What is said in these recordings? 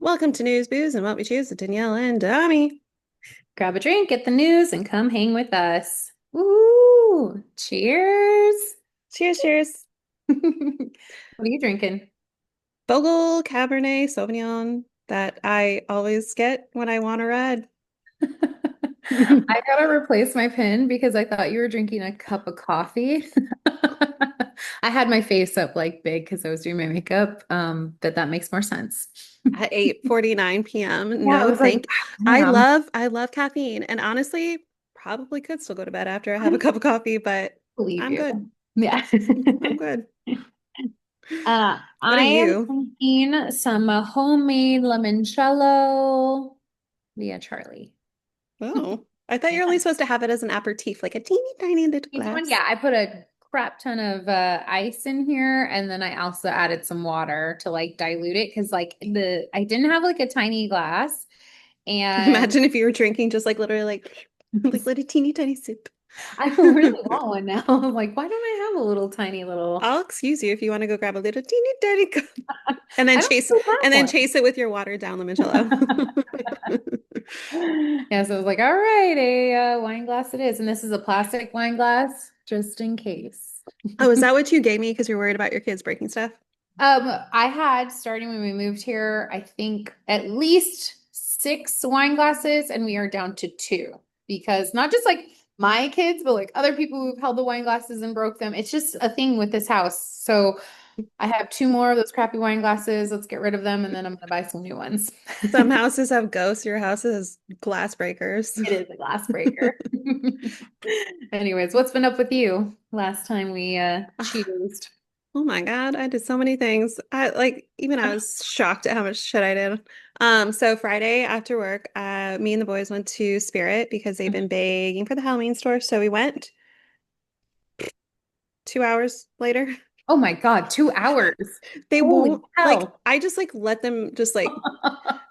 Welcome to News, Booze, and What We Choose with Danielle and Dami. Grab a drink, get the news, and come hang with us. Woo! Cheers. Cheers, cheers. What are you drinking? Bogle Cabernet Sauvignon that I always get when I want a red. I gotta replace my pen because I thought you were drinking a cup of coffee. I had my face up like big because I was doing my makeup, but that makes more sense. At 8:49 p.m. Yeah, I No, was like, thank. damn, I love caffeine, and honestly, probably could still go to bed after I have a I cup of coffee, but believe I'm you. good. Yeah. I'm good. What I are am you? drinking some homemade limoncello via Charlie. Oh, I thought Yeah. you're only supposed to have it as an aperitif, like a teeny tiny little Each one, glass. yeah, I put a crap ton of ice in here, and then I also added some water to like dilute it because I didn't have like a tiny glass, and Imagine if you were drinking just like literally like little teeny tiny sip. I really want one now. I'm like, why don't I have a little tiny little? I'll excuse you if you want to go grab a little teeny tiny cup and I don't still have chase it with your watered down limoncello. one. Yeah, so I was like, all right, a wine glass it is, and this is a plastic wine glass just in case. Oh, is that what you gave me because you're worried about your kids breaking stuff? I had starting when we moved here, I think at least six wine glasses, and we are down to two because not just like my kids, but like other people who've held the wine glasses and broke them. It's just a thing with this house. So I have two more of those crappy wine glasses. Let's get rid of them, and then I'm gonna buy some new ones. Some houses have ghosts, your house has glass breakers. It is a glass breaker. Anyways, what's been up with you? Last time we cheersed. Oh my God, I did so many things. I was shocked at how much shit I did. So Friday after work, me and the boys went to Spirit because they've been begging for the Halloween store. So we went 2 hours later. Oh my God, 2 hours. They Holy won't hell. I just like let them just like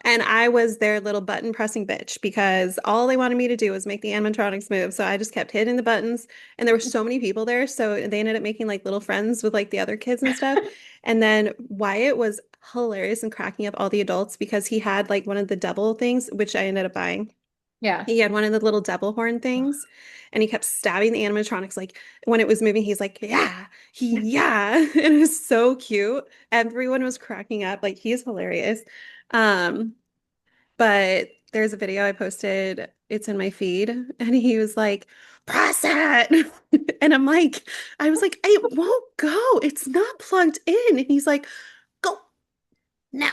and I was their little button pressing bitch because all they wanted me to do was make the animatronics move. So I just kept hitting the buttons and there were so many people there. So they ended up making like little friends with like the other kids and stuff. And then Wyatt was hilarious and cracking up all the adults because he had like one of the double things, which I ended up buying. Yeah. He had one of the little devil horn things and he kept stabbing the animatronics like when it was moving, he's like, yeah. And it was so cute. Everyone was cracking up. Like he's hilarious. Um, but there's a video I posted, it's in my feed, and he was like, press it. And I was like, it won't go. It's not plugged in. And he's like, go now.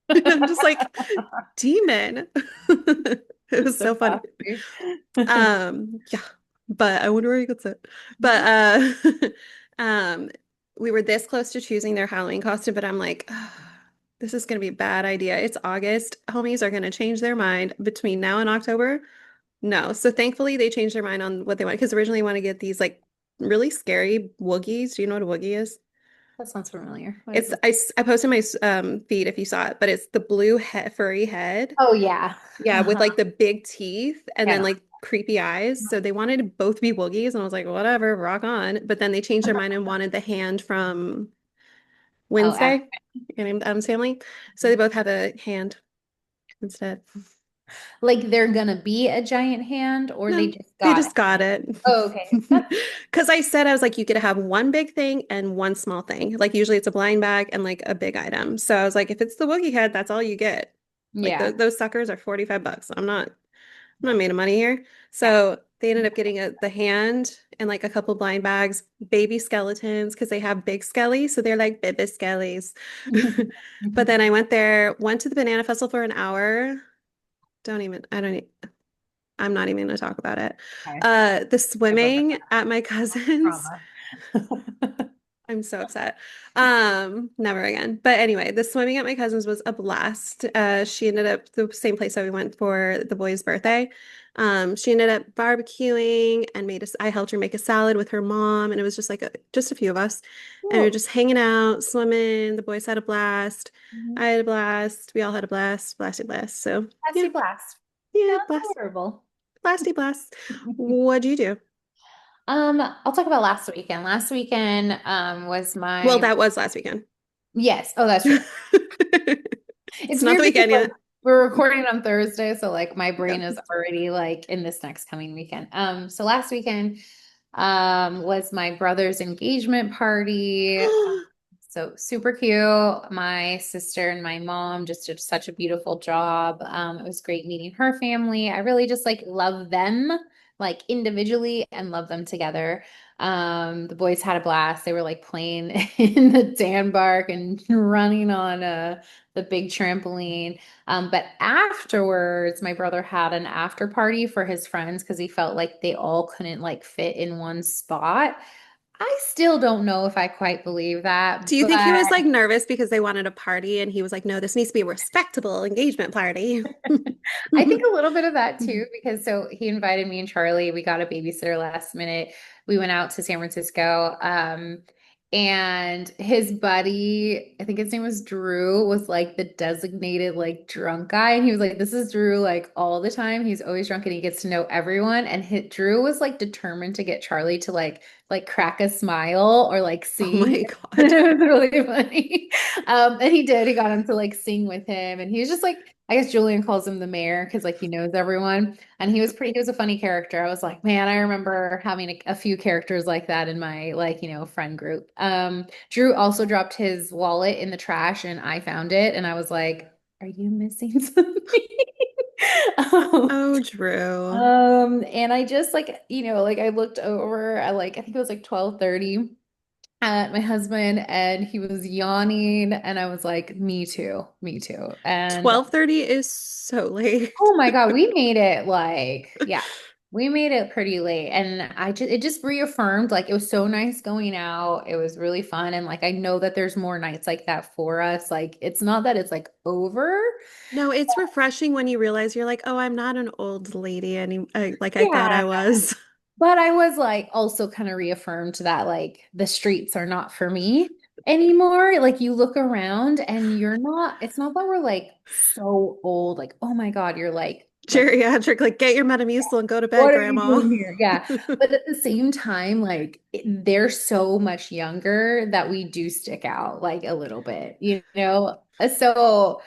And I'm just like, demon. It was So so funny. classy. Yeah, but I wonder where he gets it. But um, we were this close to choosing their Halloween costume, but I'm like, "Ugh, this is gonna be a bad idea. It's August. Homies are gonna change their mind between now and October. No. So thankfully they changed their mind on what they want because originally they want to get these like really scary woogies. Do you know what a woogie is? That sounds familiar. What is this? I posted my feed if you saw it, but it's the blue furry head. Oh yeah. Yeah, with Uh-huh. like the big teeth and then Yeah. like creepy eyes. So they wanted to both be Woogie's, and I was like, whatever, rock on. But then they changed their mind and wanted the hand from Oh, Wednesday, and named Adam's family. So they both have a hand instead. like they're gonna be a giant hand, or they No, just they got it. just got it. Oh, okay. That's Because I said, I was like, you get to have one big thing and one small thing. Like usually it's a blind bag and like a big item. So I was like, if it's the Woogie head, that's all you get. Like yeah. those suckers are 45 bucks. I'm not made of money here. Yeah. So they ended up getting the hand and like a couple blind bags, baby skeletons, because they have big skellies. So they're like baby skellies. But then I went there, went to the banana festival for an hour. Don't even, I don't, e- I'm not even going to talk about it. Okay. The I love that swimming at my cousin's, trauma. I'm so upset. Never again. But anyway, the swimming at my cousin's was a blast. She ended up the same place that we went for the boy's birthday. She ended up barbecuing and I helped her make a salad with her mom, and it was just like just a few of us. And we were Cool. just hanging out, swimming. The boys had a blast. Mhm. I had a blast. We all had a blast, blasty blast. So yeah, Nasty blast. yeah, That's blast, adorable. blasty blast. What'd you do? I'll talk about last weekend. Last weekend was Well, my that was last weekend. yes. Oh, that's true. It's It's not weird the because weekend like yet. we're recording on Thursday, so like my brain Yep. is already like in this next coming weekend. So last weekend was my brother's engagement party. So super cute. My sister and my mom just did such a beautiful job. It was great meeting her family. I really just like love them like individually and love them together. The boys had a blast. They were like playing in the sandbark and running on the big trampoline. But afterwards, my brother had an after party for his friends because he felt like they all couldn't like fit in one spot. I still don't know if I quite believe Do that, you but think he was like nervous because they wanted a party and he was like, no, this needs to be a respectable engagement party? I think a little bit of that too, because so he invited me and Charlie. We got a babysitter last minute. We went out to San Francisco. And his buddy, I think his name was Drew, was like the designated like drunk guy. And he was like, this is Drew like all the time. He's always drunk and he gets to know everyone. And Drew was like determined to get Charlie to like crack a smile or like Oh sing. my God. It was really funny. And he did. He got him to like sing with him. And he was just like, I guess Julian calls him the mayor because like he knows everyone. And he was a funny character. I was like, man, I remember having a few characters like that in my like, friend group. Drew also dropped his wallet in the trash and I found it and I was like, are you missing something? um, Oh, Drew. and I just like, like I looked over at like I think it was like 12:30 at my husband and he was yawning and I was like, me too, me too. And 12:30 is so late. oh my God, we made it like, yeah, we made it pretty late. And it just reaffirmed like it was so nice going out. It was really fun. And like, I know that there's more nights like that for us. Like, it's not that it's like over. No, it's refreshing when you realize you're like, oh, I'm not an old lady like I thought Yeah. I was. But I was like also kind of reaffirmed that like the streets are not for me anymore. Like you look around and it's not that we're like so old, like, oh my God, you're like Geriatric, like get your Metamucil and go to bed, what are you Grandma. doing here? Yeah. But at the same time, like they're so much younger that we do stick out like a little bit, you know? So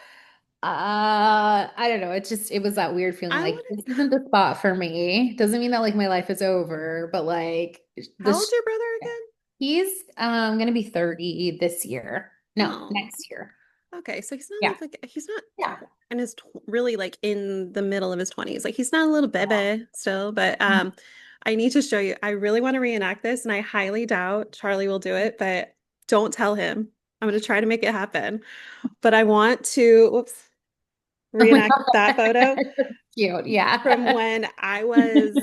I don't know. It was that weird feeling I like want this to. isn't the spot for me. Doesn't mean that like my life is over, but like How this old's your brother again? he's gonna be 30 this year. No, Oh, next year. okay. So he's not Yeah. like he's not Yeah. in his really like in the middle of his 20s. Like he's not a little baby still, but I need to show you. I really want to reenact this, and I highly doubt Charlie will do it, but don't tell him. I'm going to try to make it happen. But I want to, whoops, Oh my reenact that God. photo Cute. from Yeah. when I was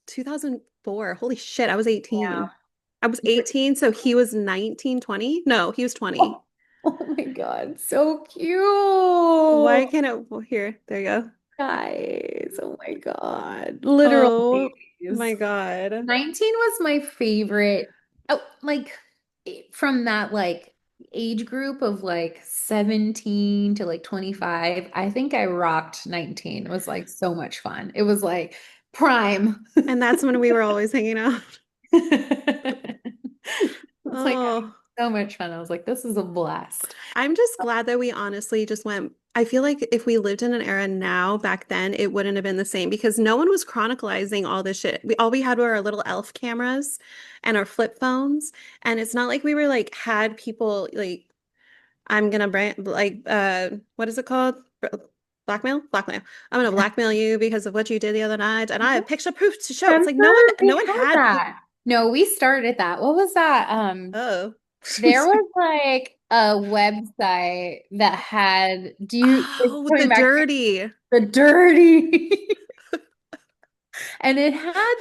2004. Holy shit, I was Yeah. 18. I was 18, so he was 19, 20. No, he was 20. Oh, oh my God. So Why cute. can't it? Well, here, there you go. Guys. Oh my God. Literal Oh babies. my God. 19 was my favorite. Oh, like from that like age group of like 17 to like 25, I think I rocked 19. It was like so much fun. It was like prime. And that's when we were always hanging out. It's like Oh, so much fun. I was like, this is a blast. I'm just glad that we honestly just went. I feel like if we lived in an era now, back then, it wouldn't have been the same because no one was chronicalizing all this shit. All we had were our little elf cameras and our flip phones. And it's not like we were like had people like I'm gonna brand like what is it called? Blackmail? Blackmail. I'm gonna blackmail you because of what you did the other night, and I have picture proof to show. It's like Remember we no one had had people. that. No, we started that. What was that? Oh. There was like a website that had it's Oh, the coming back to dirty. the dirty and it had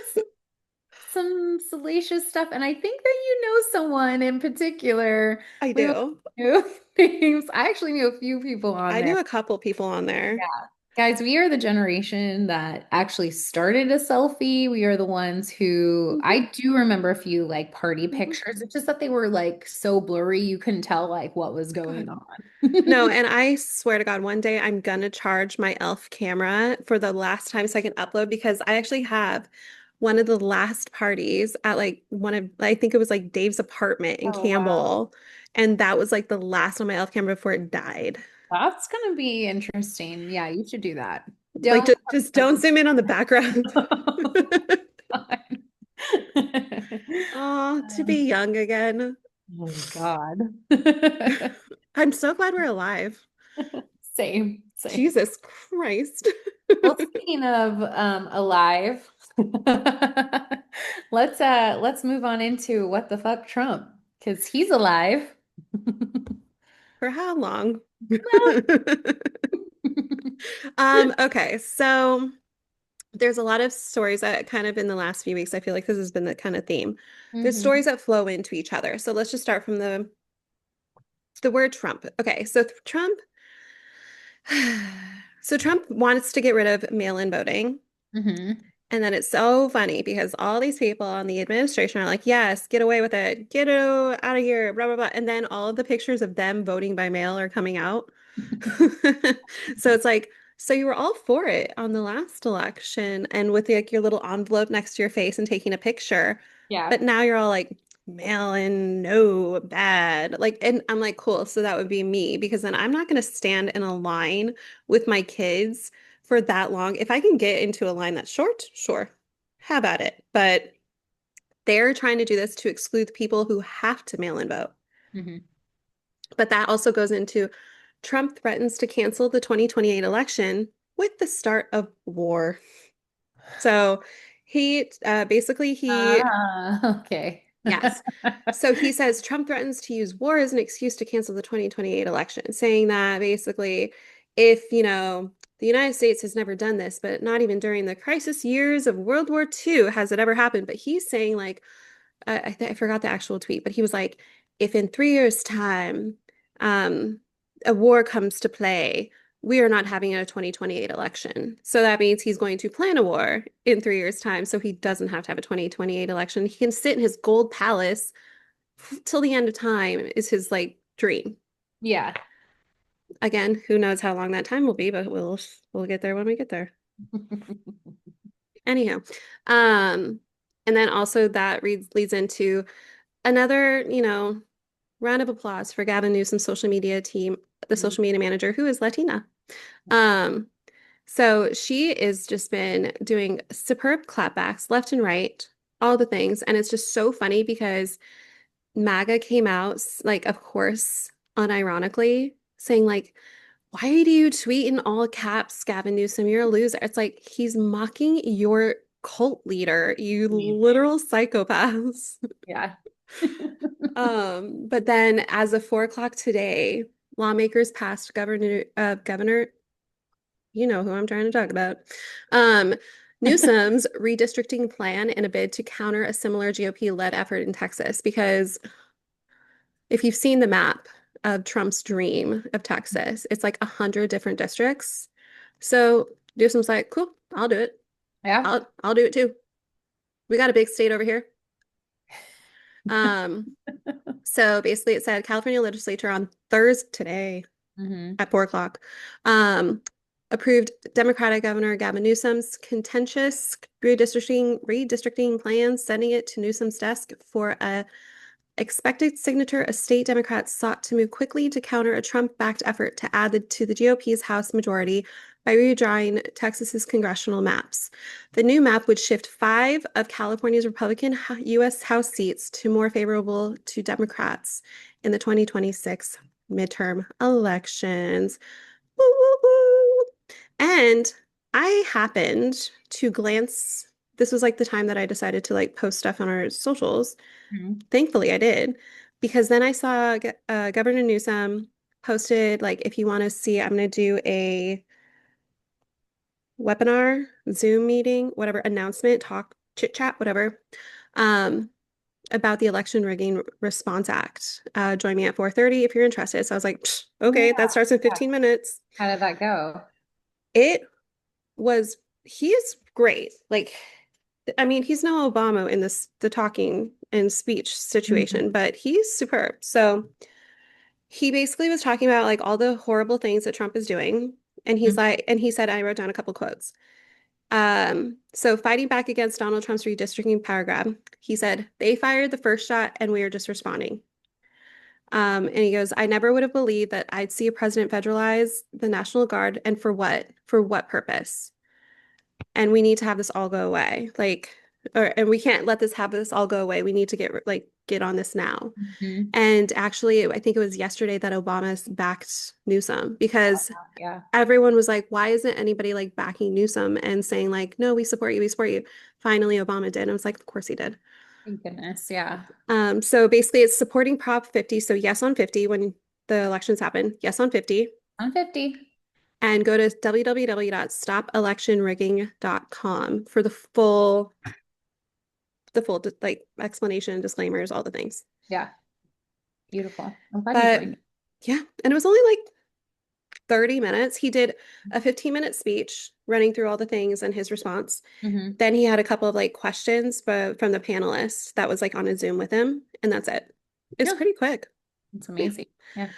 some salacious stuff. And I think that you know someone in particular. I We won't do. know names. I actually knew a few people on I there. knew a couple people on there. Yeah. Guys, we are the generation that actually started a selfie. We are the ones who Mhm, I do remember a few like party mhm. pictures. It's just that they were like so blurry you couldn't tell like what was God. going on. No, and I swear to God, one day I'm gonna charge my elf camera for the last time so I can upload because I actually have one of the last parties at like one of I think it was like Dave's apartment in Oh wow. Campbell. And that was like the last on my elf camera before it died. That's gonna be interesting. Yeah, you should do that. Like Don't just don't zoom in on the background. Oh, to be young again. Oh God. I'm so glad we're alive. Same, same. Jesus Christ. Well, speaking of alive, let's move on into what the fuck Trump, because he's alive. For how long? Well, Okay, so there's a lot of stories that kind of in the last few weeks, I feel like this has been the kind of theme. There's hmm stories that flow into each other. So let's just start from the word Trump. Okay, so Trump so Trump wants to get rid of mail-in voting. hmm And then it's so funny because all these people on the administration are like, yes, get away with it. Get it out of here, blah, blah, blah. And then all of the pictures of them voting by mail are coming out. So it's like, so you were all for it on the last election and with like your little envelope next to your face and taking a picture. Yeah. But now you're all like, mail in, no, bad. Like, and I'm like, cool. So that would be me because then I'm not going to stand in a line with my kids for that long. If I can get into a line that's short, sure, have at it. But they're trying to do this to exclude the people who have to mail in vote. hmm But that also goes into Trump threatens to cancel the 2028 election with the start of war. So he basically he Okay. yes. So he says Trump threatens to use war as an excuse to cancel the 2028 election, saying that basically, if, the United States has never done this, but not even during the crisis years of World War II has it ever happened. But he's saying, like, I forgot the actual tweet, but he was like, if in 3 years' time, um, a war comes to play, we are not having a 2028 election. So that means he's going to plan a war in 3 years' time, so he doesn't have to have a 2028 election. He can sit in his gold palace till the end of time is his like dream. Yeah. Again, who knows how long that time will be, but we'll get there when we get there. Anyhow, um, and then also that leads into another, round of applause for Gavin Newsom's social media team, the social media manager who is Latina. Um, so she is just been doing superb clapbacks left and right, all the things. And it's just so funny because MAGA came out, like, of course, unironically, saying, like, why do you tweet in all caps, Gavin Newsom? You're a loser. It's like he's mocking your cult leader, you Amazing. literal psychopaths. Yeah. But then as of 4 o'clock today, lawmakers passed Governor, you know who I'm trying to talk about, um, Newsom's redistricting plan in a bid to counter a similar GOP-led effort in Texas. Because if you've seen the map of Trump's dream of Texas, it's like 100 different districts. So Newsom's like, cool, I'll do it. Yeah. I'll do it too. We got a big state over here. Um, so basically it said California legislature on Thursday today hmm at 4 o'clock, um, approved Democratic Governor Gavin Newsom's contentious redistricting plans, sending it to Newsom's desk for a expected signature. A state Democrats sought to move quickly to counter a Trump-backed effort to add to the GOP's House majority by redrawing Texas's congressional maps. The new map would shift 5 of California's Republican U.S. House seats to more favorable to Democrats in the 2026 midterm elections. Woo, woo, woo. And I happened to glance. This was like the time that I decided to like post stuff on our socials. Thankfully, I did because then I saw Governor Newsom posted like, if you want to see, I'm going to do a webinar, Zoom meeting, whatever, announcement, talk, chit chat, whatever, um, about the Election Rigging Response Act. Join me at 4:30 if you're interested. So I was like, Yeah. okay, that starts in Yeah. 15 minutes. How did that go? It was, he is great. Like, I mean, he's no Obama in the talking and speech Mhm. situation, but he's superb. So he basically was talking about like all the horrible things that Trump is doing. And he's Mhm. like, and he said, I wrote down a couple quotes. So fighting back against Donald Trump's redistricting power grab, he said, they fired the first shot and we are just responding. And he goes, I never would have believed that I'd see a president federalize the National Guard, and for what? For what purpose? And we need to have this all go away. And we can't let this have this all go away. We need to get on this now. Mhm. And actually, I think it was yesterday that Obama backed Newsom because Yeah. everyone was like, why isn't anybody like backing Newsom and saying like, no, we support you, we support you. Finally, Obama did. And I was like, of course he did. Thank goodness. Yeah. So basically, it's supporting Prop 50. So yes on 50 when the elections happen. Yes on 50. I'm 50. And go to www.stopelectionrigging.com for the full like explanation, disclaimers, all the things. Yeah. Beautiful. I'm glad you But joined. yeah, and it was only like 30 minutes. He did a 15-minute speech running through all the things and his response. Hmm. Then he had a couple of like questions but from the panelists that was like on a Zoom with him, and that's it. It's Yeah. pretty quick. It's Yeah. amazing. Yeah.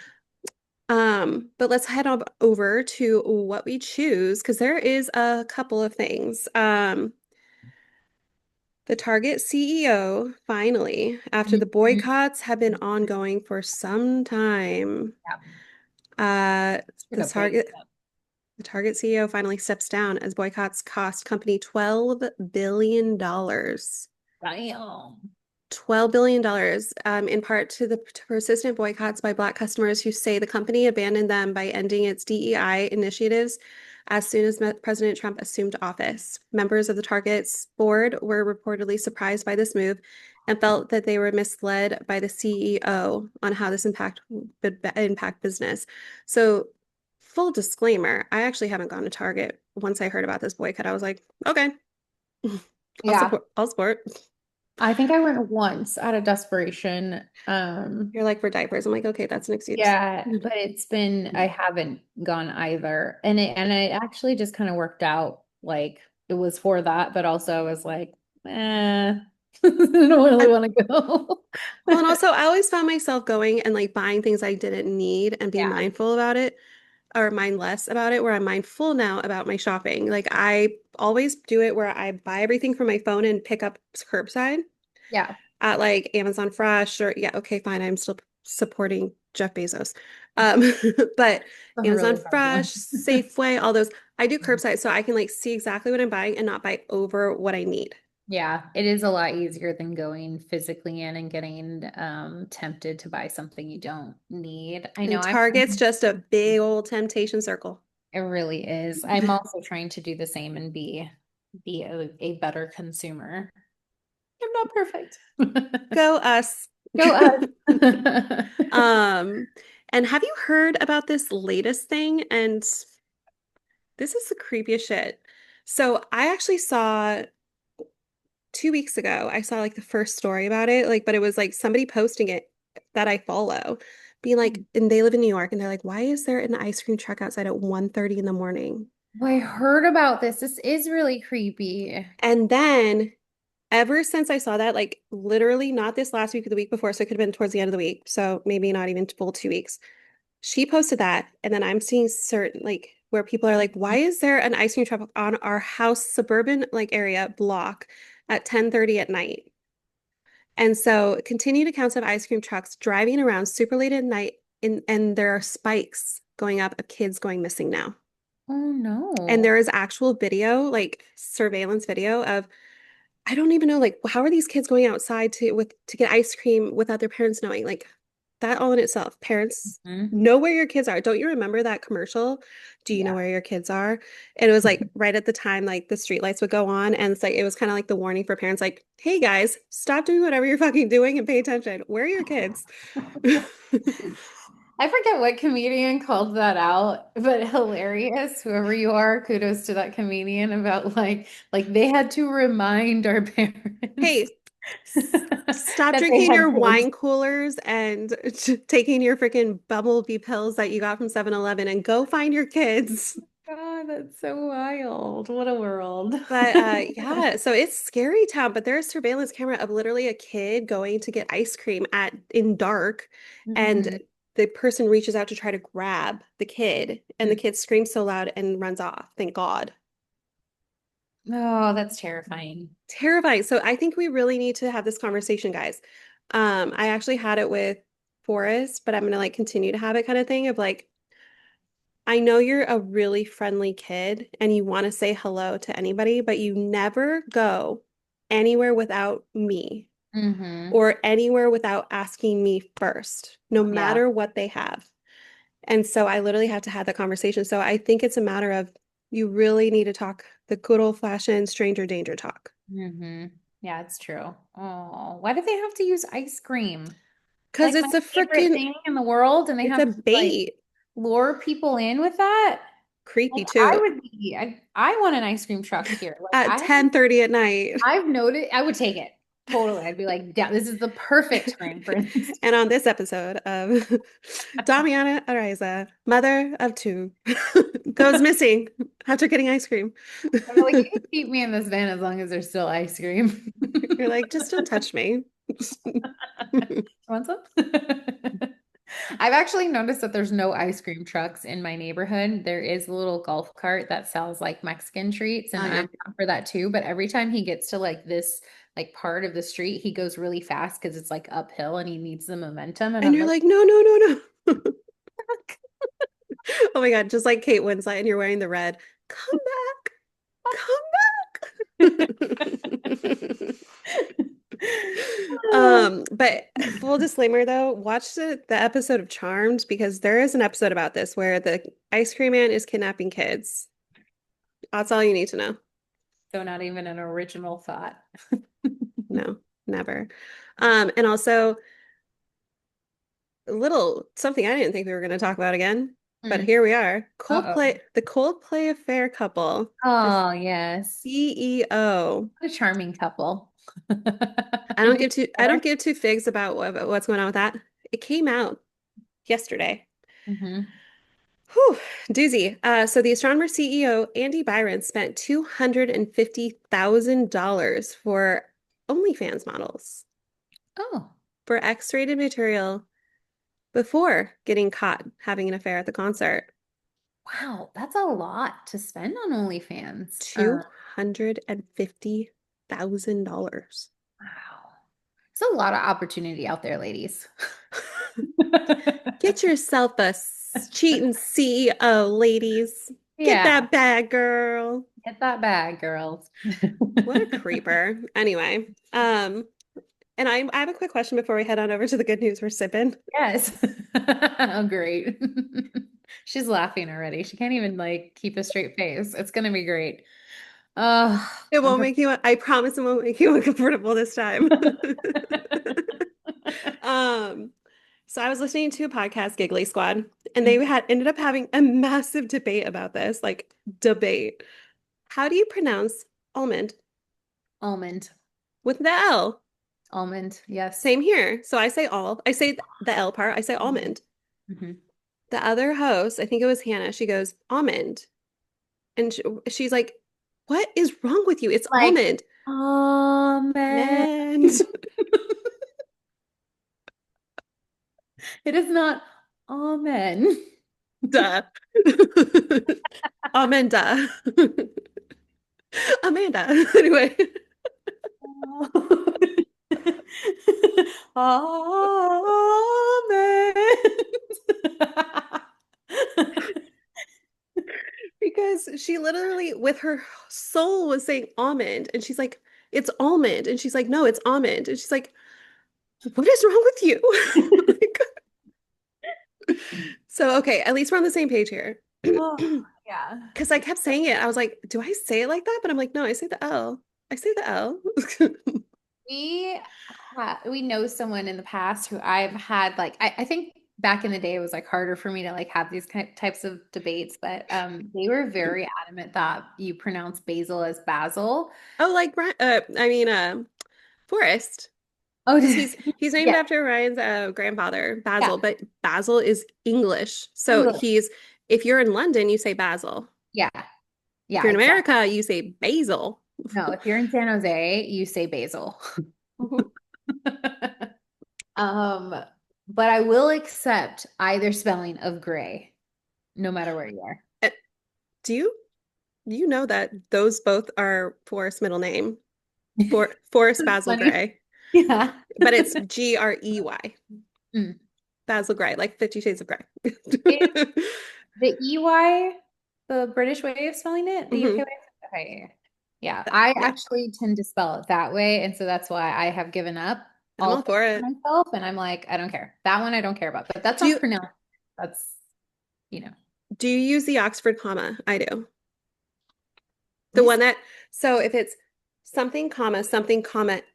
But let's head on over to what we choose because there is a couple of things. The Target CEO finally, after the Mhm. boycotts have been ongoing for some time, Yeah. uh, Like the a big Target step. the Target CEO finally steps down as boycotts cost company $12 billion. Damn. $12 billion, in part to the persistent boycotts by Black customers who say the company abandoned them by ending its DEI initiatives as soon as President Trump assumed office. Members of the Target's board were reportedly surprised by this move and felt that they were misled by the CEO on how this would impact business. So, full disclaimer, I actually haven't gone to Target once I heard about this boycott. I was like, okay, I'll Yeah. support. I'll support. I think I went once out of desperation. You're like for diapers. I'm like, okay, that's an excuse. Yeah, but I haven't gone either. And it actually just kind of worked out. Like it was for that, but also I was like, I don't really I, want to go. well, and also I always found myself going and like buying things I didn't need and being Yeah, mindful about it or mindless about it, where I'm mindful now about my shopping. Like I always do it where I buy everything from my phone and pick up curbside yeah. at like Amazon Fresh or yeah, okay, fine. I'm still supporting Jeff Bezos. Um, but That's a Amazon really hard Fresh, one. Safeway, all those, I do curbside so I can like see exactly what I'm buying and not buy over what I need. Yeah, it is a lot easier than going physically in and getting tempted to buy something you don't need. I know And Target's just a big old temptation circle. it really is. I'm also trying to do the same and be a better consumer. I'm not perfect. Go us. Go us. Um, and have you heard about this latest thing? And this is the creepiest shit. So I actually saw 2 weeks ago, I saw like the first story about it, like, but it was like somebody posting it that I follow, being like, and they live in New York, and they're like, why is there an ice cream truck outside at 1:30 in the morning? I heard about this. This is really creepy. And then ever since I saw that, like literally not this last week or the week before, so it could have been towards the end of the week, so maybe not even full 2 weeks. She posted that, and then I'm seeing certain like where people are like, why is there an ice cream truck on our house suburban like area block at 10:30 at night? And so continued accounts of ice cream trucks driving around super late at night, and there are spikes going up of kids going missing now. Oh And no. there is actual video, like surveillance video of I don't even know, like, how are these kids going outside to get ice cream without their parents knowing? Like, that all in itself, parents Mhm. know where your kids are. Don't you remember that commercial? Do you know Yeah. where your kids are? And it was like right at the time, like the street lights would go on, and it's like it was kind of like the warning for parents, like, hey guys, stop doing whatever you're fucking doing and pay attention. Where are your kids? I forget what comedian called that out, but hilarious. Whoever you are, kudos to that comedian about like they had to remind our parents Hey, stop that they drinking had your kids. wine coolers and taking your freaking bumblebee pills that you got from 7-Eleven and go find your kids. God, that's so wild. What a world. But yeah, so it's scary town, but there's surveillance camera of literally a kid going to get ice cream at in dark, and Mhm. the person reaches out to try to grab the kid, and the kid screams so loud and runs off. Thank God. Oh, that's terrifying. Terrifying. So I think we really need to have this conversation, guys. I actually had it with Forrest, but I'm gonna like continue to have it kind of thing of like, I know you're a really friendly kid and you want to say hello to anybody, but you never go anywhere without me Mm-hmm. or anywhere without asking me first, no Yeah. matter what they have. And so I literally have to have that conversation. So I think it's a matter of you really need to talk the good old-fashioned stranger danger talk. Mm-hmm. Yeah, it's true. Oh, why do they have to use ice cream? Because Like my it's a favorite freaking, thing in the world, and they it's have a to like bait. lure people in with that? Like Creepy I too. would be, I want an ice cream truck here. Like At 10:30 at night. I've noted, I would take it. Totally. I'd be like, yeah, this is the perfect time for this. And on this episode of Damiana Ariza, mother of two, goes missing after getting ice cream. I'm like, you can keep me in this van as long as there's still ice cream. You're like, just don't touch me. Want some? I've actually noticed that there's no ice cream trucks in my neighborhood. There is a little golf cart that sells like Mexican treats, and Oh yeah. I'm down for that too. But every time he gets to like this like part of the street, he goes really fast because it's like uphill and he needs the momentum. And And I'm you're like, like, no, no, no, no. Oh my God, just like Kate Winslet, and you're wearing the red. Come back, come back. But full disclaimer though, watch the episode of Charmed because there is an episode about this where the ice cream man is kidnapping kids. That's all you need to know. so not even an original thought. No, never. And also a little something I didn't think we were going to talk about again, but Mm. here we are. Uh-oh. The Coldplay affair couple, the Oh, yes. CEO. What a charming couple. I don't give two figs about what's going on with that. It came out yesterday. Mm-hmm. Whew, doozy. So the astronomer CEO, Andy Byron, spent $250,000 for OnlyFans models Oh, for X-rated material before getting caught having an affair at the concert. wow. That's a lot to spend on OnlyFans. $250,000. Wow. It's a lot of opportunity out there, ladies. Get yourself a cheating CEO, ladies. Get Yeah, that bag, girl. get that bag, girls. What a creeper. Anyway, and I have a quick question before we head on over to the good news we're sipping. Yes. Oh, great. She's laughing already. She can't even like keep a straight face. It's gonna be great. Oh, It I'm won't make you, I promise it won't make you uncomfortable this time. Um, so I was listening to a podcast, Giggly Squad, and they had ended up having a massive debate about this, like debate. How do you pronounce almond almond. with the L? Almond, yes. Same here. So I say the L part, I say Mhm. almond. Mhm. The other host, I think it was Hannah, she goes, almond. And she's like, what is wrong with you? It's Like, almond. almond. Man. It is not almond. Duh. Amanda. Amanda. Anyway. Almond. Because she literally, with her soul, was saying almond. And she's like, it's almond. And she's like, no, it's almond. And she's like, what is wrong with you? Like, so, okay, at least we're on the same page here. Oh, yeah. Because I kept saying it. I was like, do I say it like that? But I'm like, no, I say the L. I say the L. We we know someone in the past who I've had like I think back in the day it was like harder for me to like have these types of debates, but they were very adamant that you pronounce basil as basil. Oh, like, I mean, Forrest. Oh, Because he's named yeah, after Ryan's grandfather, yeah, Basil, but Basil is English. So English. he's if you're in London, you say Basil. Yeah, If yeah, you're in exactly. America, you say Basil. No, if you're in San Jose, you say basil. Um, but I will accept either spelling of gray, no matter where you are. Uh, Do you know that those both are Forrest's middle name? Forrest It's Basil funny. Gray, Yeah. but it's Grey. Mm. Basil Gray, like 50 Shades of Grey. Is the EY the British way of spelling it? The UK hmm way? Okay. Yeah, I Yeah, actually tend to spell it that way, and so that's why I have given up I'm all all for faith in it. myself, and I'm like, I don't care. That one I don't care about, but that's Do not you pronounced. That's, you know, do you use the Oxford comma? I do. The what is one that, so if it's something, comma,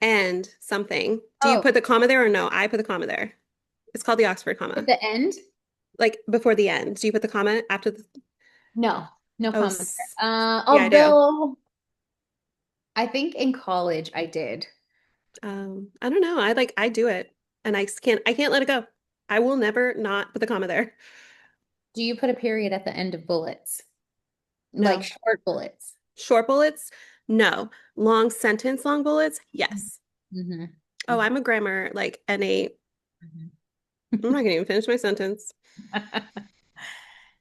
and something, do you oh, put the comma there or no? I put the comma there. It's called the Oxford at comma. the end? Like before the end. Do you put the comma after the, No, no oh, comments there. yeah, I do. Although I think in college I did. I don't know. I do it and I can't let it go. I will never not put the comma there. Do you put a period at the end of bullets? Like No. short bullets? Short bullets? No. Long sentence, long bullets? Yes. Mm-hmm. Oh, I'm a grammar like NA. I'm not Mm-hmm. gonna even finish my sentence.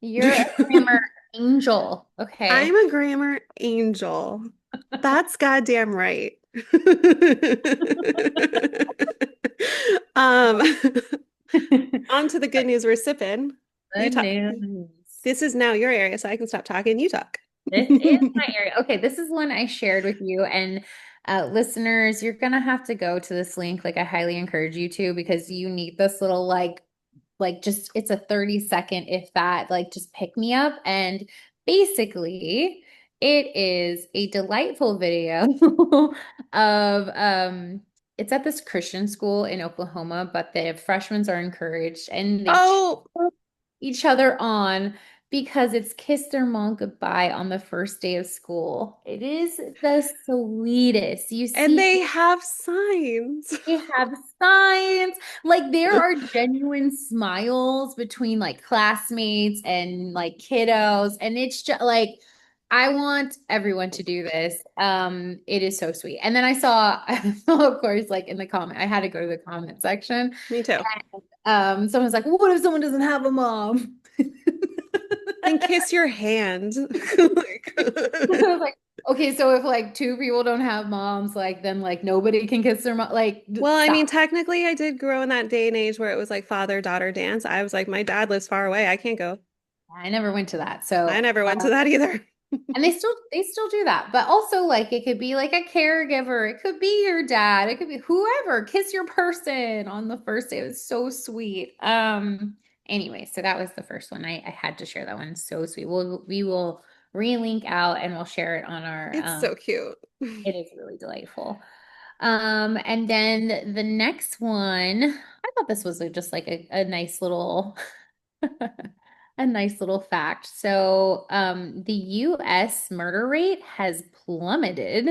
You're a grammar angel. I'm Okay. a grammar angel. That's goddamn right. Um, on to the good news we're sipping. The You talk. news. This is now your area, so I can stop talking. You talk. This is my area. Okay, this is one I shared with you. And listeners, you're gonna have to go to this link. Like I highly encourage you to because you need this little like just it's a 30-second, if that, like just pick me up. And basically it is a delightful video of it's at this Christian school in Oklahoma, but the freshmen are encouraged and they Oh, each other on because it's kiss their mom goodbye on the first day of school. It is the sweetest. You and see, they have signs. they have signs. Like there are genuine smiles between like classmates and like kiddos. And it's just like I want everyone to do this. It is so sweet. And then I saw, of course, like in the comment, I had to go to the comment section. Me too. Someone's like, well, what if someone doesn't have a mom? Then kiss your hand. Like, I was like, okay, so if like two people don't have moms, like then like nobody can kiss their mom. Like, well, I stop. mean, technically, I did grow in that day and age where it was like father-daughter dance. I was like, my dad lives far away. I can't go. I never went to that. I So, never went to that either. and they still do that. But also like it could be like a caregiver. It could be your dad. It could be whoever. Kiss your person on the first day. It was so sweet. Anyway, so that was the first one. I had to share that one. So sweet. We will relink out and we'll share it on our It's so cute. it is really delightful. And then the next one, I thought this was just like a nice little a nice little fact. So, the US murder rate has plummeted.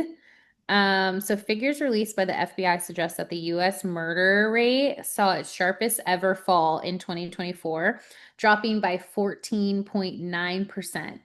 So figures released by the FBI suggest that the US murder rate saw its sharpest ever fall in 2024, dropping by 14.9%.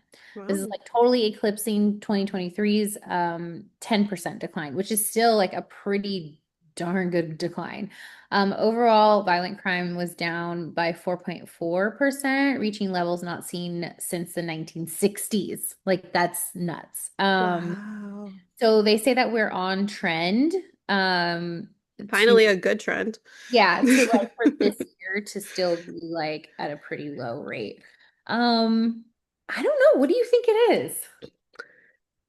This is Wow. like totally eclipsing 2023's 10% decline, which is still like a pretty darn good decline. Overall, violent crime was down by 4.4%, reaching levels not seen since the 1960s. Like that's nuts. Wow. So they say that we're on trend to Finally, a good trend. yeah, to like for this year to still be like at a pretty low rate. I don't know. What do you think it is?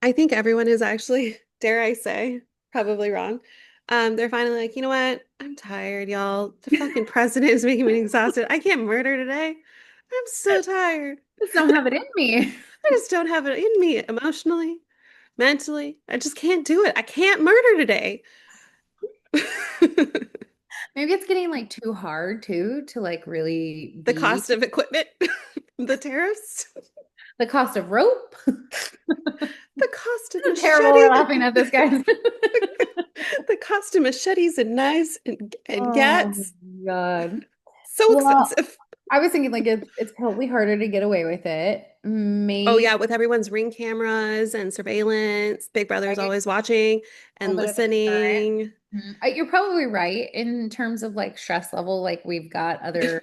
I think everyone is actually, dare I say, probably wrong. They're finally like, you know what? I'm tired, y'all. The fucking president is making me exhausted. I can't murder today. I'm so tired. Just don't have it in me. I just don't have it in me emotionally, mentally. I just can't do it. I can't murder today. Maybe it's getting like too hard too to like really The be cost of equipment, the tariffs, the cost of rope. the cost of This is terrible. We're machete, laughing at this, guys. the cost of machetes and knives and Oh gats. my God. So Well, expensive. I was thinking like it's probably harder to get away with it. Oh Maybe yeah, with everyone's ring cameras and surveillance, Big Brother is right? always watching A little and bit of a deterrent. listening. You're probably right in terms of like stress level. Like we've got other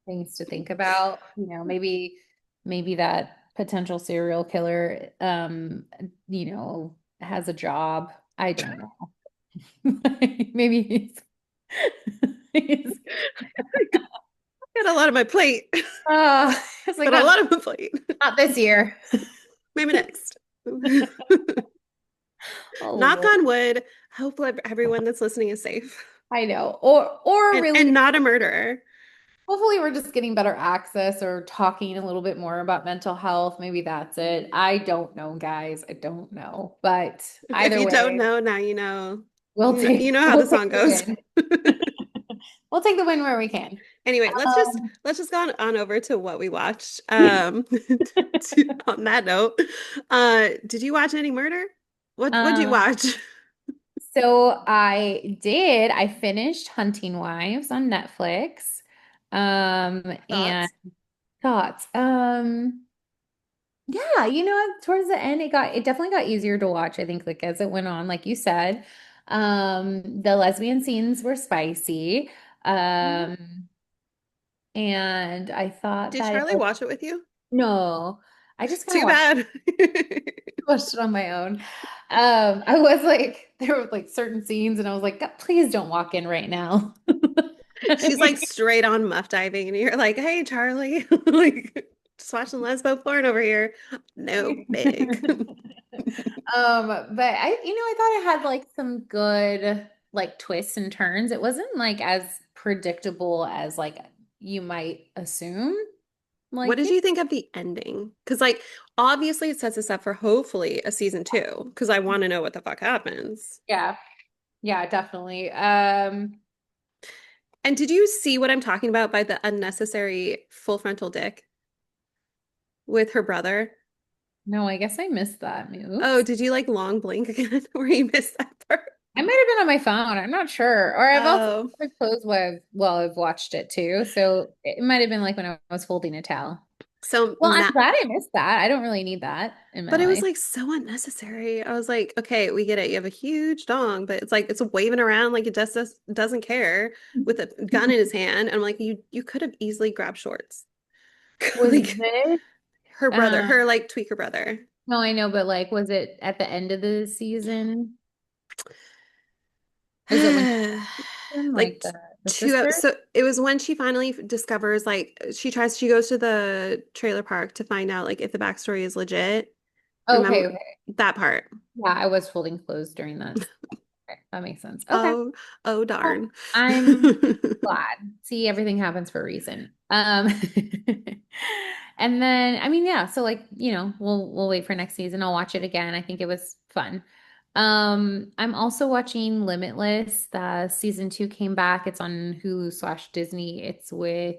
things to think about. Maybe that potential serial killer, has a job. I don't know. Maybe he's Got a lot on my plate. It's like Got a not lot on my plate. not this year. Maybe next. Oh Knock Lord. on wood. Hope everyone that's listening is safe I know. Or and really not a murderer. hopefully we're just getting better access or talking a little bit more about mental health. Maybe that's it. I don't know, guys. I don't know. But If either you don't way, know, now you know. we'll You take know how the we'll take song the goes. win. We'll take the win where we can. Anyway, Um, let's just go on over to what we watched. On that note, did you watch any murder? What did you um, watch? so I did. I finished Hunting Wives on Netflix. And Thoughts? thoughts. Yeah, towards the end it definitely got easier to watch, I think, like as it went on, like you said. The lesbian scenes were spicy. Um, and I thought Did that Charlie watch it with you? no, I just kind of Too watched bad. watched it on my own. I was like, there were like certain scenes, and I was like, "God, please don't walk in right now." She's like straight on muff diving, and you're like, "Hey, Charlie, like just watching lesbo porn over here." No big. But I thought it had like some good like twists and turns. It wasn't like as predictable as like you might assume. What Like, did you think of the ending? Because like obviously it sets us up for hopefully a season two. Because I want to know what the fuck happens. yeah, yeah, definitely. And did you see what I'm talking about by the unnecessary full frontal dick with her brother? No, I guess I missed that. Oh, Oops. did you like long blink again where you missed that part? I might have been on my phone. I'm not sure. Or I've also Oh, closed while I've watched it too. So it might have been like when I was holding a towel. so Well, I'm glad I missed that. I don't really need that in my but it was life. like so unnecessary. I was like, okay, we get it. You have a huge dong, but it's like it's waving around like it just doesn't care with a gun in his hand. And I'm like, you could have easily grabbed shorts. Was Like this her brother, um her like tweaker brother. no, I know, but like, was it at the end of the season? Is it when like Like the two, sister? so it was when she finally discovers like she goes to the trailer park to find out like if the backstory is legit. Okay, Remember okay. that part? Yeah, I was folding clothes during that. Okay, that makes sense. Okay. Oh, oh Well, darn. I'm glad. See, everything happens for a reason. And then I mean, yeah, so like, we'll wait for next season. I'll watch it again. I think it was fun. I'm also watching Limitless. The season 2 came back. It's on Hulu/Disney. It's with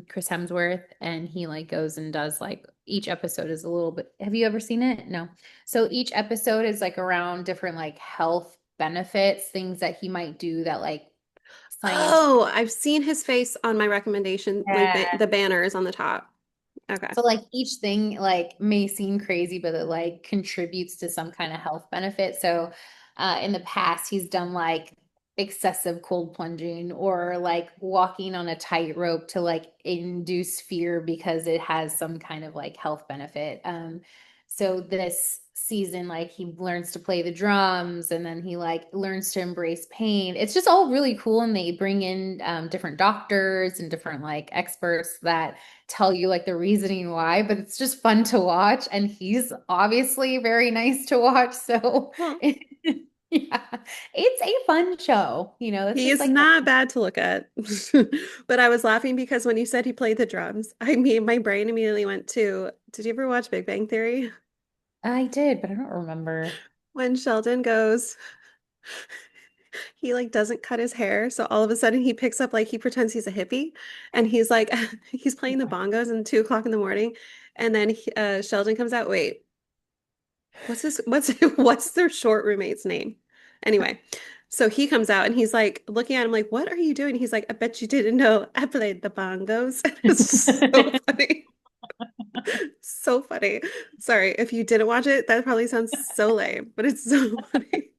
Chris Hemsworth, and he like goes and does like each episode is a little bit. Have you ever seen it? No. So each episode is like around different like health benefits, things that he might do that like science. Oh, I've seen his face on my recommendation, like Yeah. the banners on the top. Okay. So like each thing like may seem crazy, but it like contributes to some kind of health benefit. So in the past, he's done like excessive cold plunging or like walking on a tightrope to like induce fear because it has some kind of like health benefit. So this season, like he learns to play the drums and then he like learns to embrace pain. It's just all really cool. And they bring in different doctors and different like experts that tell you like the reasoning why, but it's just fun to watch. And he's obviously very nice to watch. So Well, yeah, it's a fun show. That's he just is like, not bad to look at. But I was laughing because when you said he played the drums, I mean, my brain immediately went to, did you ever watch Big Bang Theory? I did, but I don't remember. When Sheldon goes, he like doesn't cut his hair, so all of a sudden he picks up like he pretends he's a hippie, and he's like he's playing the bongos and 2 o'clock in the morning, and then Sheldon comes out. Wait, what's this? What's what's their short roommate's name? Anyway, so he comes out and he's like looking at him like, "What are you doing?" He's like, "I bet you didn't know I played the bongos." It's so funny, so funny. Sorry if you didn't watch it. That probably sounds so lame, but it's so funny.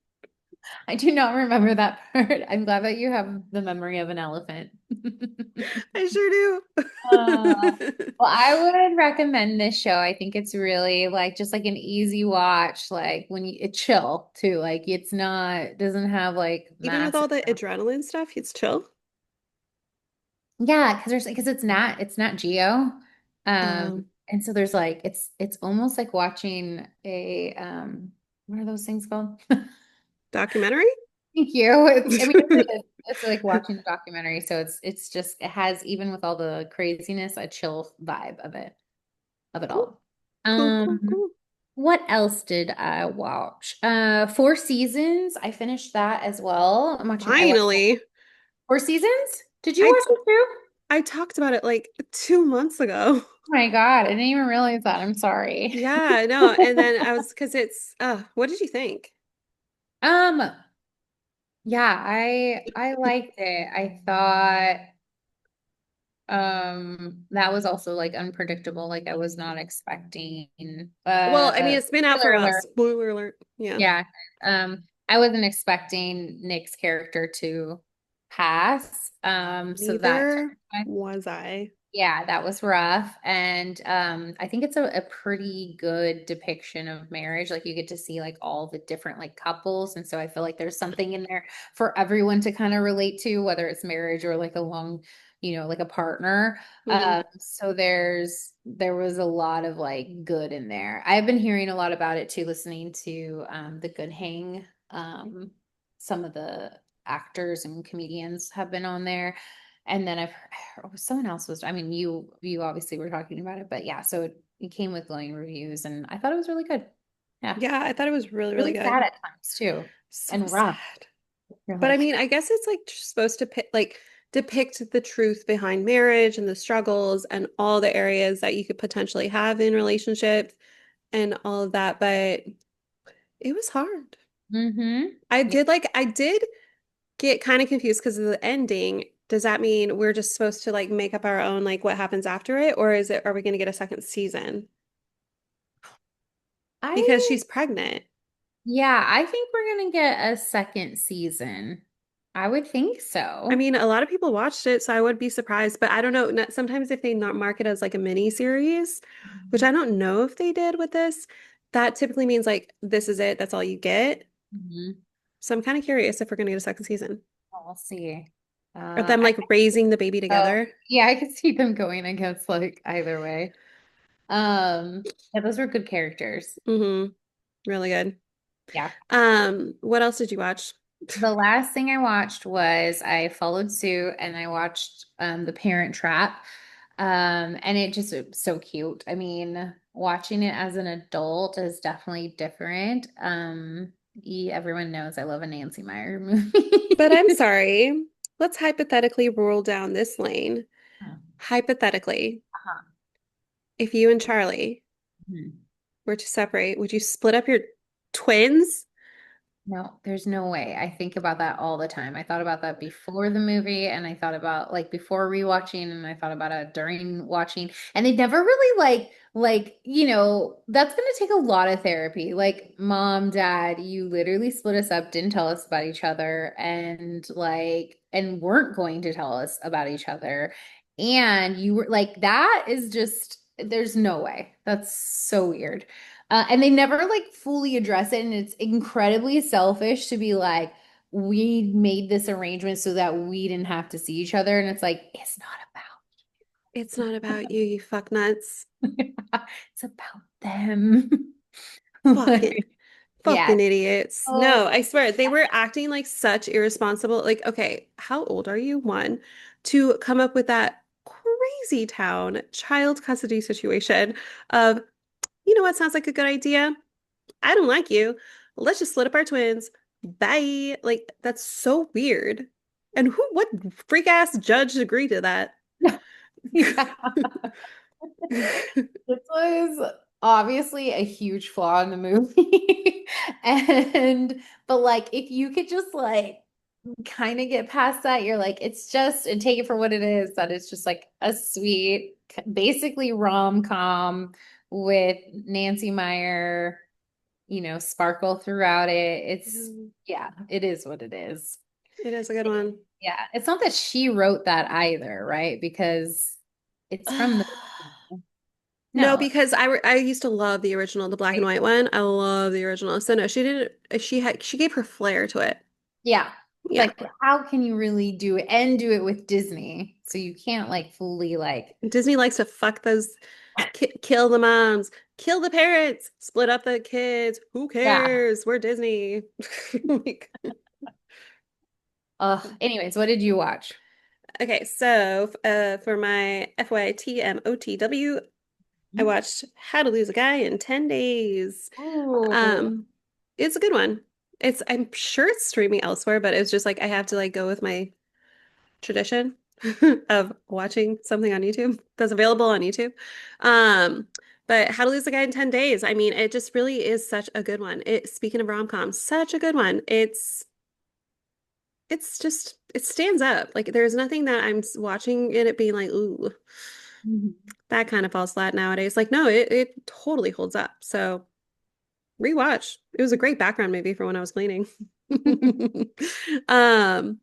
I do not remember that part. I'm glad that you have the memory of an elephant. I sure Uh, do. well, I would recommend this show. I think it's really like just like an easy watch, like when you it's chill too. Like it's not doesn't have like Even with massive. all the adrenaline stuff, it's chill. Yeah, because it's not Geo. Um, And so there's like it's almost like watching a what are those things called? documentary? Thank you. I mean it's like watching a documentary. So it's just it has even with all the craziness, a chill vibe of it Cool, all. cool, cool, Um, cool. what else did I watch? Four Seasons. I finished that as well. I watched Finally. Four Seasons. Did you I watch it too? I talked about it like 2 months ago. Oh my God, I didn't even realize that. I'm sorry. Yeah, no, and then I was because it's what did you think? Um, yeah, I liked it. I thought that was also like unpredictable. Like I was not expecting Well, I mean, it's been out for spoiler a while. alert. Spoiler alert. Yeah. Yeah. I wasn't expecting Nick's character to pass. So that Neither was I. yeah, that was rough. And I think it's a pretty good depiction of marriage. Like you get to see like all the different like couples. And so I feel like there's something in there for everyone to kind of relate to, whether it's marriage or like a long, like a partner. Hmm. So there was a lot of like good in there. I've been hearing a lot about it too, listening to the Good Hang. Some of the actors and comedians have been on there. And then someone else was, I mean, you obviously were talking about it, but yeah, so it came with glowing reviews and I thought it was really good. Yeah. Yeah, I thought it was really, really Really sad good. at times too. So And rough. sad. You're But I like, mean, I guess it's like supposed to depict the truth behind marriage and the struggles and all the areas that you could potentially have in relationships and all of that, but it was hard. mm-hmm. Yeah. I did get kind of confused because of the ending. Does that mean we're just supposed to like make up our own like what happens after it, or are we going to get a second season? Because I she's pregnant. yeah, I think we're gonna get a second season. I would think I so. mean, a lot of people watched it, so I would be surprised, but I don't know. Sometimes if they not mark it as like a mini series, which I don't know if they did with this, that typically means like this is it, that's all you get. Mm-hmm. So I'm kind of curious if we're going to get a second season We'll see. of them I like raising the baby oh together. yeah, I could see them going against like either way. Yeah, those were good characters. Hmm. Really good. Yeah. What else did you watch? The last thing I watched was I followed suit and I watched The Parent Trap. And it just was so cute. I mean, watching it as an adult is definitely different. Everyone knows I love a Nancy Meyer But I'm movie. sorry. Let's hypothetically roll down this lane. Hypothetically, Uh-huh. if you and Charlie Mhm. were to separate, would you split up your twins? No, there's no way. I think about that all the time. I thought about that before the movie, and I thought about like before rewatching, and I thought about it during watching. And they never really that's gonna take a lot of therapy. Like, mom, dad, you literally split us up, didn't tell us about each other, and weren't going to tell us about each other. And you were like, that is just, there's no way. That's so weird. And they never like fully address it. And it's incredibly selfish to be like, we made this arrangement so that we didn't have to see each other. And it's like, it's not It's not about you, you fuck nuts. about, it's about them. Fucking Like, yeah. fucking idiots. Oh, No, I swear they were acting like such irresponsible. Like, okay, how old are you? One, to come up with that crazy town child custody situation of, you know what sounds like a good idea? I don't like you. Let's just split up our twins. Bye. Like, that's so weird. And what freak ass judge agreed to that? yeah. This was obviously a huge flaw in the movie. But like, if you could just like kind of get past that, you're like, it's just, and take it for what it is, that it's just like a sweet, basically rom-com with Nancy Meyer, sparkle throughout it. Yeah, it is what it is. It is a good one. Yeah, it's not that she wrote that either, right? Because it's from the, No, no, because I used to love the original, the black and right? white one. I love the original. So no, she didn't. She gave her flair to it. Yeah. Yeah. like how can you really do it and do it with Disney? So you can't like fully like Disney likes to fuck those, kill the moms, kill the parents, split up the kids. Who yeah. cares? We're Disney. Like, Anyways, what did you watch? okay, so for my FYTMOTW, I watched How to Lose a Guy in 10 Days. Oh. Um, it's a good one. I'm sure it's streaming elsewhere, but it's just like I have to like go with my tradition of watching something on YouTube that's available on YouTube. Um, but How to Lose a Guy in 10 Days, I mean, it just really is such a good one. Speaking of rom-coms, such a good one. It's just it stands up. Like there's nothing that I'm watching in it being like, ooh, Mhm. that kind of falls flat nowadays. Like, no, it totally holds up. So rewatch. It was a great background movie for when I was cleaning. Um,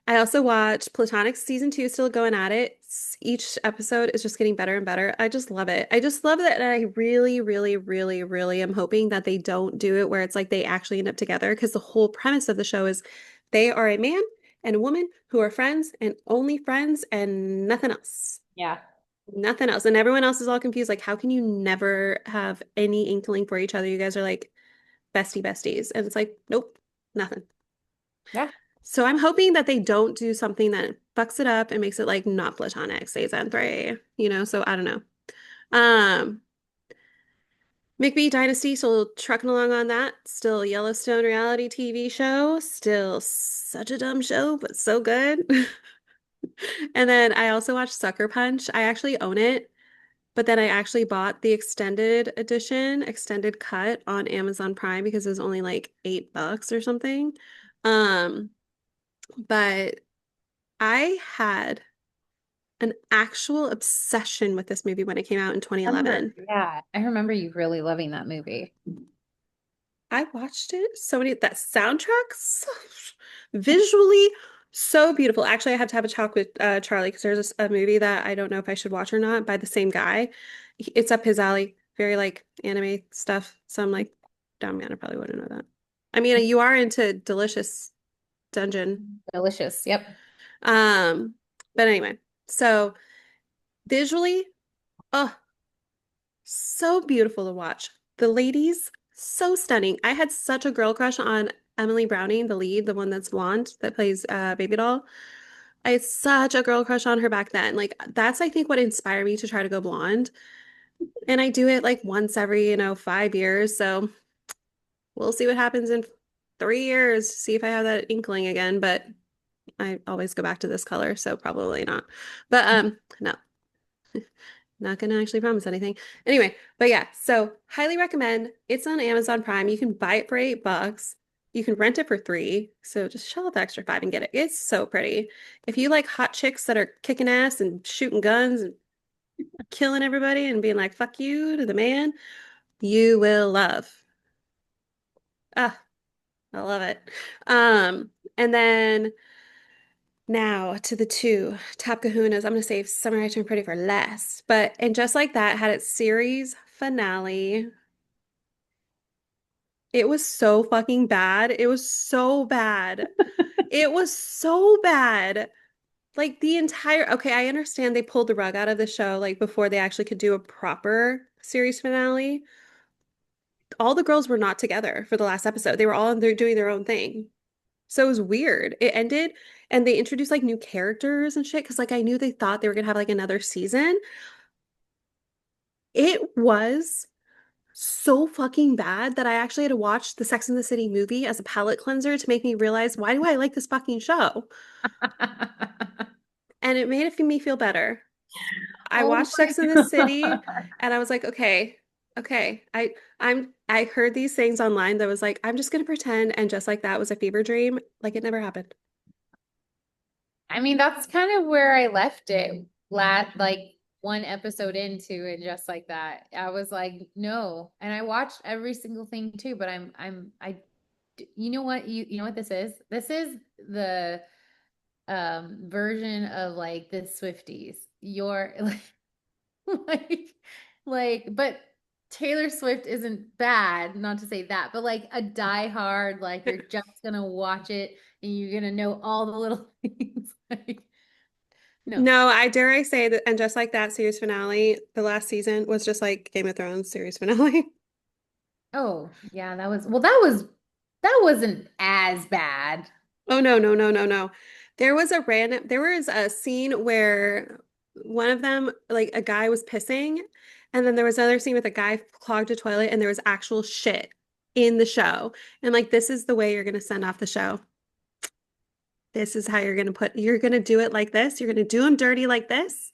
I also watched Platonic season two, still going at it. Each episode is just getting better and better. I just love it. I just love that. And I really, really, really, really am hoping that they don't do it where it's like they actually end up together because the whole premise of the show is they are a man and a woman who are friends and only friends and nothing else. Yeah. Nothing else. And everyone else is all confused. Like, how can you never have any inkling for each other? You guys are like besties. And it's like, nope, nothing. Yeah. So I'm hoping that they don't do something that fucks it up and makes it like not platonic season three, so I don't know. Um, McBee Dynasty, still trucking along on that. Still Yellowstone reality TV show. Still such a dumb show, but so good. And then I also watched Sucker Punch. I actually own it. But then I actually bought the extended edition, extended cut on Amazon Prime because it was only like $8 or something. Um, but I had an actual obsession with this movie when it came out in Remember, 2011. yeah. I remember you really loving that movie. I watched it so many that soundtrack visually so beautiful. Actually, I have to have a talk with Charlie because there's a movie that I don't know if I should watch or not by the same guy. It's up his alley, very like anime stuff. So I'm like, dumb man, I probably wouldn't know that. I mean, you are into Delicious Dungeon. Delicious. Yep. Um, but anyway, so visually, oh, so beautiful to watch. The ladies, so stunning. I had such a girl crush on Emily Browning, the lead, the one that's blonde that plays Baby Doll. I had such a girl crush on her back then. Like that's I think what inspired me to try to go blonde. And I do it like once every, 5 years. So we'll see what happens in 3 years, see if I have that inkling again. But I always go back to this color, so probably not. But no, not gonna actually promise anything. Anyway, but yeah, so highly recommend. It's on Amazon Prime. You can buy it for $8. You can rent it for 3. So just shell out the extra 5 and get it. It's so pretty. If you like hot chicks that are kicking ass and shooting guns and killing everybody and being like, fuck you to the man, you will love. Ah, I love it. And then now to the two top kahunas. I'm gonna save Summer I Turned Pretty for last. And just like that had its series finale. It was so fucking bad. It was so bad. It was so bad. Like the entire, okay, I understand they pulled the rug out of the show like before they actually could do a proper series finale. All the girls were not together for the last episode. They were all they're doing their own thing. So it was weird. It ended and they introduced like new characters and shit because like I knew they thought they were gonna have like another season. It was so fucking bad that I actually had to watch the Sex and the City movie as a palate cleanser to make me realize why do I like this fucking show? And it made me feel better. I Oh watched my Sex and the City God. and I was like, okay, okay. I heard these things online that was like, I'm just gonna pretend and just like that was a fever dream. Like it never happened. I mean, that's kind of where I left it like one episode into it, just like that. I was like, no. And I watched every single thing too, but you know what? You know what this is? This is the version of like the Swifties. You're like but Taylor Swift isn't bad, not to say that, but like a diehard, like you're just gonna watch it and you're gonna know all the little things. Like, no. No, I dare I say that, and just like that series finale, the last season was just like Game of Thrones series finale. Oh, yeah, that was, well, that wasn't as bad. Oh no, no, no, no, no. There was a scene where one of them, like a guy was pissing, and then there was another scene with a guy clogged a toilet and there was actual shit in the show. And like this is the way you're gonna send off the show. This is how you're gonna do it like this. You're gonna do them dirty like this.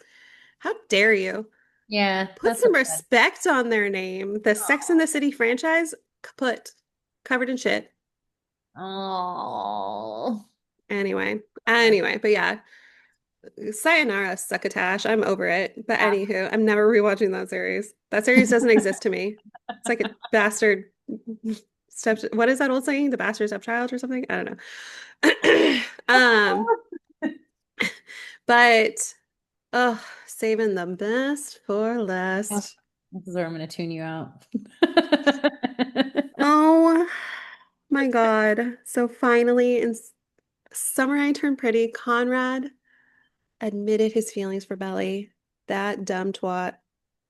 How dare you? Yeah, Put that's so some bad. respect on their name. The Sex and the City franchise, kaput, covered in shit. Oh. Anyway, but yeah, sayonara, succotash. I'm over it. But Yeah. anywho, I'm never rewatching that series. That series doesn't exist to me. It's like a bastard step. What is that old saying? The bastard stepchild or something? I don't know. But oh, saving the best for Oh, last. this is where I'm gonna tune you out. Oh my God. So finally, in Summer I Turned Pretty, Conrad admitted his feelings for Belly. That dumb twat.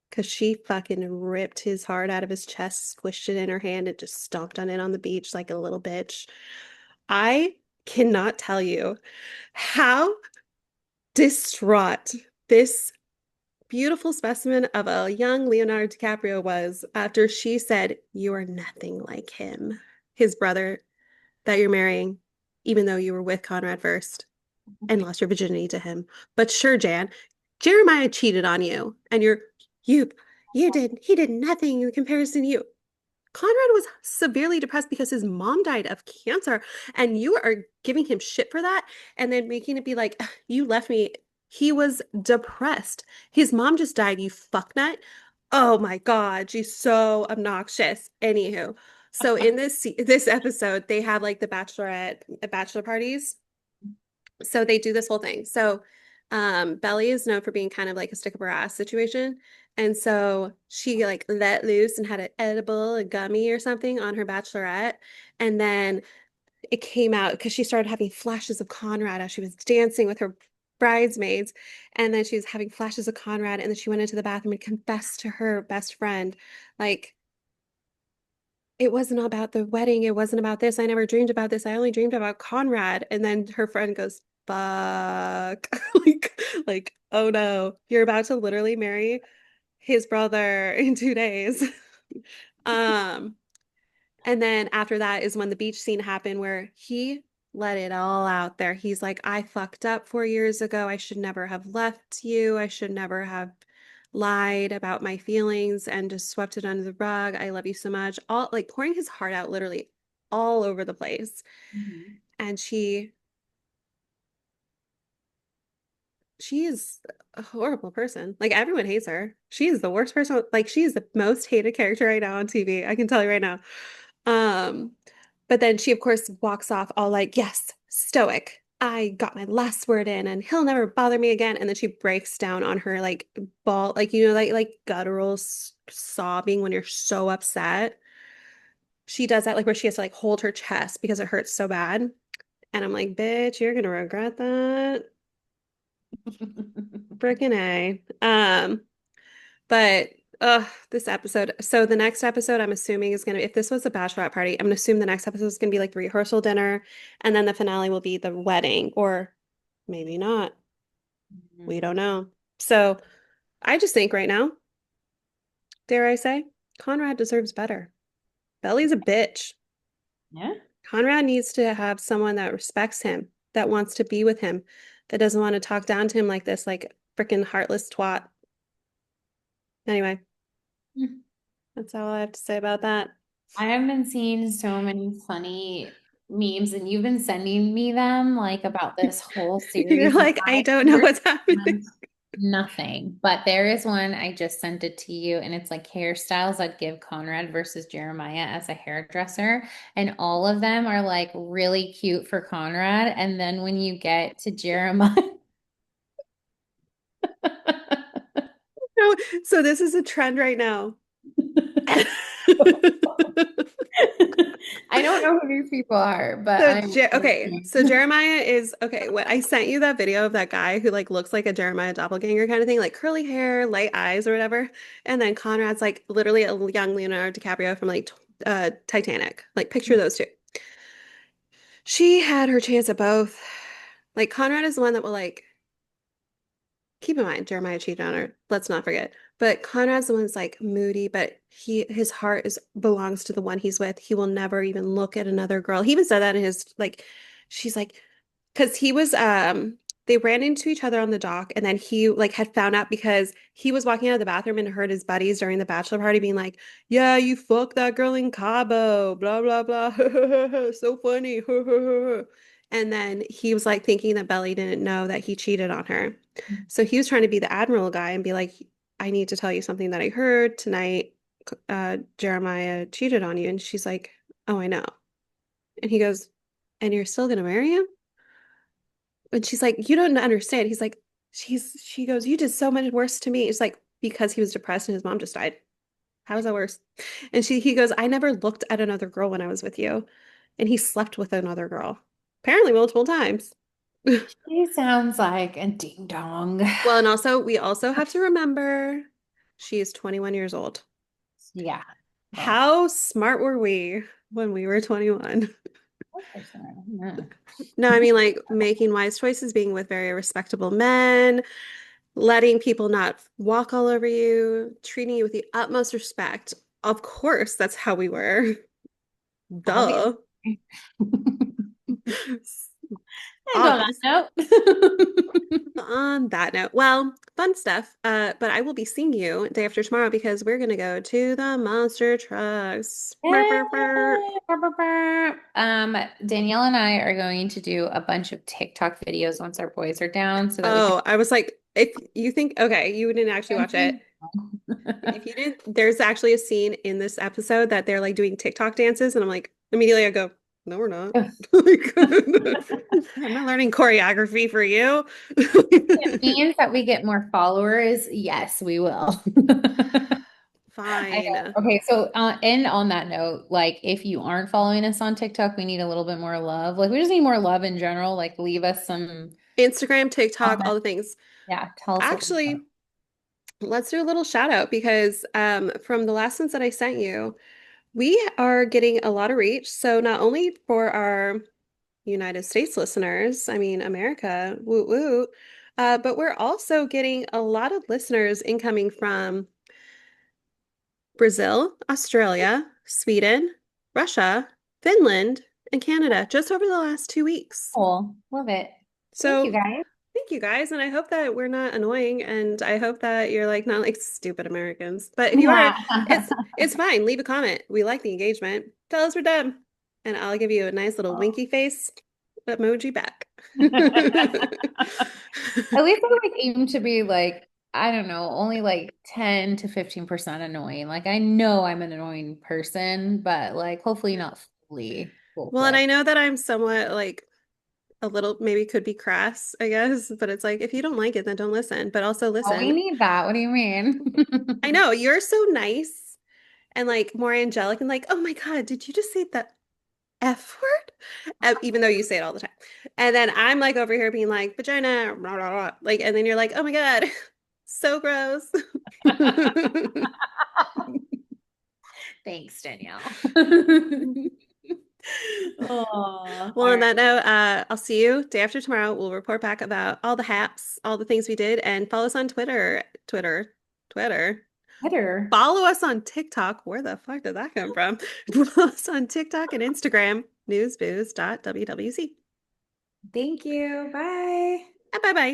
Because she fucking ripped his heart out of his chest, squished it in her hand, and just stomped on it on the beach like a little bitch. I cannot tell you how distraught this beautiful specimen of a young Leonardo DiCaprio was after she said, "You are nothing like him, his brother that you're marrying, even though you were with Conrad first and lost your virginity to him. But sure, Jan, Jeremiah cheated on you, and you he did nothing in comparison to you." Conrad was severely depressed because his mom died of cancer, and you are giving him shit for that and then making it be like, you left me. He was depressed. His mom just died, you fucknut. Oh my God, she's so obnoxious. Anywho, so in this episode, they have like the bachelor parties. So they do this whole thing. So Belly is known for being kind of like a stick up her ass situation. And so she like let loose and had an edible, a gummy or something on her bachelorette. And then it came out because she started having flashes of Conrad as she was dancing with her bridesmaids. And then she was having flashes of Conrad. And then she went into the bathroom and confessed to her best friend, like, it wasn't about the wedding. It wasn't about this. I never dreamed about this. I only dreamed about Conrad. And then her friend goes, fuck. Oh no, you're about to literally marry his brother in 2 days. Um, and then after that is when the beach scene happened where he let it all out there. He's like, I fucked up 4 years ago. I should never have left you. I should never have lied about my feelings and just swept it under the rug. I love you so much. All like pouring his heart out literally all over the place. Mhm. And she is a horrible person. Like everyone hates her. She is the worst person. Like she is the most hated character right now on TV. I can tell you right now. Um, but then she of course walks off all like, yes, stoic. I got my last word in and he'll never bother me again. And then she breaks down on her like ball, like like guttural sobbing when you're so upset. She does that like where she has to like hold her chest because it hurts so bad. And I'm like, bitch, you're gonna regret that. Frickin' A. But this episode. So the next episode, I'm assuming is gonna. If this was a bachelorette party, I'm gonna assume the next episode is gonna be like the rehearsal dinner, and then the finale will be the wedding, or maybe not. We don't know. So I just think right now, dare I say, Conrad deserves better. Belly's a bitch. Yeah. Conrad needs to have someone that respects him, that wants to be with him, that doesn't want to talk down to him like this, like freaking heartless twat. Anyway, that's all I have to say about that. I have been seeing so many funny memes, and you've been sending me them like about this whole You're series, and like, I I don't know what's happening. understand nothing. But there is one, I just sent it to you, and it's like hairstyles I'd give Conrad versus Jeremiah as a hairdresser. And all of them are like really cute for Conrad. And then when you get to Jeremiah, No, so this is a trend right now. I don't know who these people are, but So, I'm okay, listening. so Jeremiah is okay. What I sent you that video of that guy who like looks like a Jeremiah doppelganger kind of thing, like curly hair, light eyes or whatever. And then Conrad's like literally a young Leonardo DiCaprio from like Titanic. Like picture those two. She had her chance at both. Like Conrad is the one that will like keep in mind Jeremiah cheated on her. Let's not forget. But Conrad's the one that's like moody, but his heart is belongs to the one he's with. He will never even look at another girl. He even said that in his like she's like because he was they ran into each other on the dock and then he like had found out because he was walking out of the bathroom and heard his buddies during the bachelor party being like, yeah, you fucked that girl in Cabo, blah blah blah. So funny. And then he was like thinking that Belly didn't know that he cheated on her. So he was trying to be the admiral guy and be like, I need to tell you something that I heard tonight. Jeremiah cheated on you. And she's like, oh, I know. And he goes, and you're still gonna marry him? And she's like, you don't understand. He's like, she goes, you did so much worse to me. It's like, because he was depressed and his mom just died. How is that worse? And he goes, I never looked at another girl when I was with you. And he slept with another girl, apparently multiple times. She sounds like a ding dong. Well, and also, we also have to remember she is 21 years old. Yeah. Well, How smart were we when we were 21? yeah. No, I mean, like making wise choices, being with very respectable men, letting people not walk all over you, treating you with the utmost respect. Of course, that's how we were. Obviously. Duh. And on that Obvious. note, On that note, well, fun stuff. But I will be seeing you day after tomorrow because we're gonna go to the monster trucks. Burr, Yay! burr, burr. Danielle and I are going to do a bunch of TikTok videos once our boys are down so that we can. Oh, I was like, if you think, okay, you didn't actually watch it. If you didn't, there's actually a scene in this episode that they're like doing TikTok dances, and I'm like, immediately I go, no, we're not. Like, I'm not learning choreography for you. It means that we get more followers. Yes, we will. I know. Fine. Okay, so and on that note, like if you aren't following us on TikTok, we need a little bit more love. Like we just need more love in general. Like leave us some Instagram, TikTok, all comments. the things. Yeah, tell us what you think. Actually, let's do a little shout out because from the last ones that I sent you, we are getting a lot of reach. So not only for our United States listeners, I mean America, woot woot, but we're also getting a lot of listeners incoming from Brazil, Australia, Sweden, Russia, Finland, and Canada just over the last 2 weeks. Cool. Love it. Thank you So guys. thank you guys, and I hope that we're not annoying, and I hope that you're like not like stupid Americans. But if you are, Yeah. it's fine. Leave a comment. We like the engagement. Tell us we're dumb, and I'll give you a nice little winky face emoji back. At least I like aim to be like, I don't know, only like 10 to 15% annoying. Like I know I'm an annoying person, but like hopefully not fully full Well, and I fledged. know that I'm somewhat like a little maybe could be crass, I guess, but it's like if you don't like it, then don't listen. But also Oh, we listen. need that. What do you mean? I know you're so nice and like more angelic and like, oh my God, did you just say that F word? Even though you say it all the time. And then I'm like over here being like, vagina, blah, blah, blah. Like, and then you're like, oh my God, so gross. Thanks, Danielle. Oh, all Well, on right. that note, I'll see you day after tomorrow. We'll report back about all the haps, all the things we did, and follow us on Twitter. Better. Follow us on TikTok. Where the fuck did that come from? Follow us on TikTok and Instagram, newsbooze.wwc. Thank you. Bye. Bye bye.